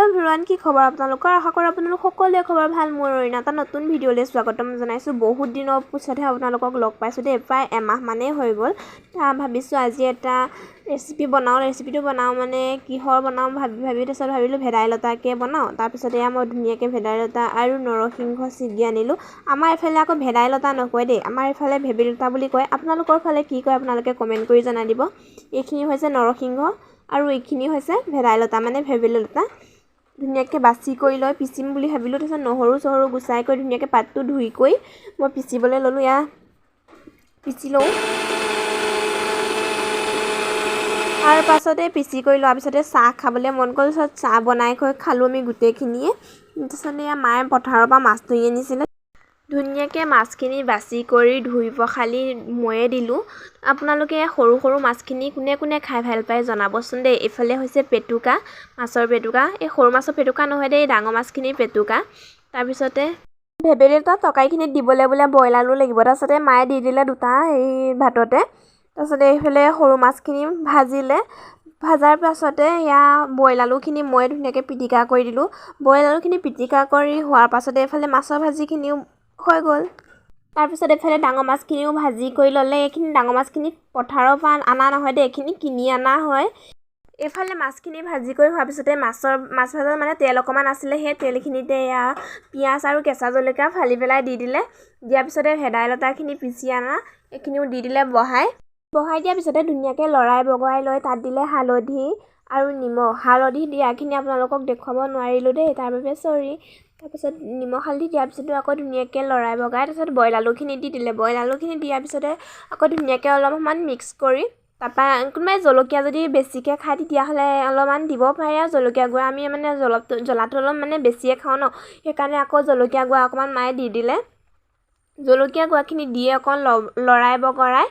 hello everyone কি খবৰ আপোনালোকৰ আশা কৰোঁ আপোনালোক সকলোৰে খবৰ ভাল মোৰ এটা নতুন ভিডিঅ'লৈ স্বাগতম জনাইছো বহুত দিনৰ পিছতহে আপোনালোকক লগ পাইছো দে প্ৰায় এমাহ মানে হৈ গ'ল তা ভাবিছো আজি এটা ৰেচিপিটো বনাও মানে কিহৰ বনাও ভাবি তাৰছত ভাবিলো ভেদাইলতাকে বনাও তাৰ পিছত এয়া মই ধুনীয়াকৈ ভেদাইলতা আৰু নৰসিংহ ছিগি আনিলো আমাৰ এফালে আকৌ ভেদাইলতা নকয় দে আমাৰ এফালে ভেবেলতা বুলি কয় আপোনালোকৰ ফালে কি কয় আপোনালোকে কমেন্ট কৰি জনাই দিব এইখিনি হৈছে নৰসিংহ আৰু এইখিনি হৈছে ভেদাইলতা মানে ভেবেলতা ধুনীয়াকৈ বাছি কৰি লৈ পিচিম বুলি ভাবিলো তাৰছত নহৰু গুছাই কৰি ধুনীয়াকৈ পাতটো ধুই কৰি মই পিচিবলৈ ললো ইয়া পিচি লওঁ তাৰ পাছতে পিচি কৰি লোৱাৰ পিছতে চাহ খাবলৈ মন গ'ল চাহ বনাই কৰি খালো আমি গোটেইখিনিয়ে তাৰছত ইয়া মায়ে পথাৰৰ পৰা মাছ ধৰি আনিছিলে ধুনীয়াকৈ মাছখিনি বাছি কৰি ধুই পখালি ময়ে দিলো আপোনালোকে সৰু মাছখিনি কোনে খাই ভাল পায় জনাবচোন দে এফালে হৈছে পেটুকা মাছৰ পেটুকা এই সৰু মাছৰ পেটুকা নহয় দে ডাঙৰ মাছখিনি পেটুকা তাৰ পিছতে ভেবেলিলতা তৰকাৰীখিনিত দিবলৈ বোলে বইল আলু লাগিব তাৰছতে মায়ে দি দিলে দুটা এই ভাততে তাৰছতে এইফালে সৰু মাছখিনি ভাজিলে ভাজাৰ পাছতে ইয়া বইল আলুখিনি মই ধুনীয়াকৈ পিটিকা কৰি দিলো বইল আলুখিনি পিটিকা কৰি হোৱাৰ পাছতে এফালে মাছৰ ভাজিখিনিও হৈ গ'ল তাৰ পিছত এফালে ডাঙৰ মাছখিনিও ভাজি কৰি ল'লে এইখিনি ডাঙৰ মাছখিনি পথাৰৰ পৰা আনা নহয় দে এইখিনি কিনি আনা হয় এফালে মাছখিনি ভাজি কৰি হোৱাৰ পিছতে মাছ ভাজাৰ মানে তেল অকমান আছিলে সেই তেলখিনিতে ইয়া পিঁয়াজ আৰু কেঁচা জলকীয়া ফালি পেলাই দি দিলে দিয়াৰ পিছতে ভেদাইলতাখিনি পিচি আনা এইখিনিও দি দিলে বহাই দিয়াৰ পিছতে ধুনীয়াকৈ লৰাই বগৰাই লৈ তাত দিলে হালধি আৰু নিমখ হালধি দিয়াখিনি আপোনালোকক দেখুৱাব নোৱাৰিলোঁ দেই তাৰ বাবে চৰি তাৰপিছত নিমখ হালধি দিয়াৰ পিছতো আকৌ ধুনীয়াকৈ লৰাই বগাই তাৰপিছত বইল আলুখিনি দি দিলে বইল আলুখিনি দিয়াৰ পিছতে আকৌ ধুনীয়াকৈ অলপমান মিক্স কৰি তাৰপৰা কোনোবাই জলকীয়া যদি বেছিকৈ খায় তেতিয়াহ'লে অলপমান দিব পাৰে আৰু জলকীয়া গুড়া আমি মানে জ্বলাটো অলপ মানে বেছিয়ে খাওঁ ন সেইকাৰণে আকৌ জলকীয়া গুড়া অকণমান মায়ে দি দিলে জলকীয়া গুড়াখিনি দিয়ে অকণ লৰাই বগৰাই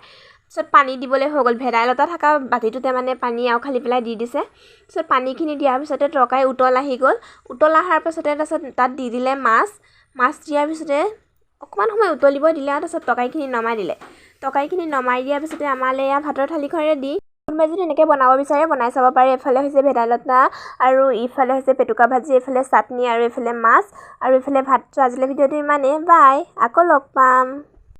তাৰপিছত পানী দিবলৈ হৈ গ'ল ভেদাইলতা থকা বাতিটোতে মানে পানী আৰু খালি পেলাই দি দিছে তাৰপিছত পানীখিনি দিয়াৰ পিছতে তৰকাৰী উতল আহি গ'ল উতল অহাৰ পাছতে তাৰপিছত তাত দি দিলে মাছ দিয়াৰ পিছতে অকণমান সময় উতলিব দিলে আৰু তাৰপিছত তৰকাৰীখিনি নমাই দিলে তৰকাৰীখিনি নমাই দিয়াৰ পিছতে আমালৈ এয়া ভাতৰ থালিখন ৰেডি কোনোবাই যদি এনেকৈ বনাব বিচাৰে বনাই চাব পাৰে এফালে হৈছে ভেদাইলতা আৰু ইফালে হৈছে পেটুকা ভাজি এইফালে চাটনি আৰু এইফালে মাছ আৰু এইফালে ভাত আজিলৈ ভিডিঅ'টো ইমানেই বাই আকৌ লগ পাম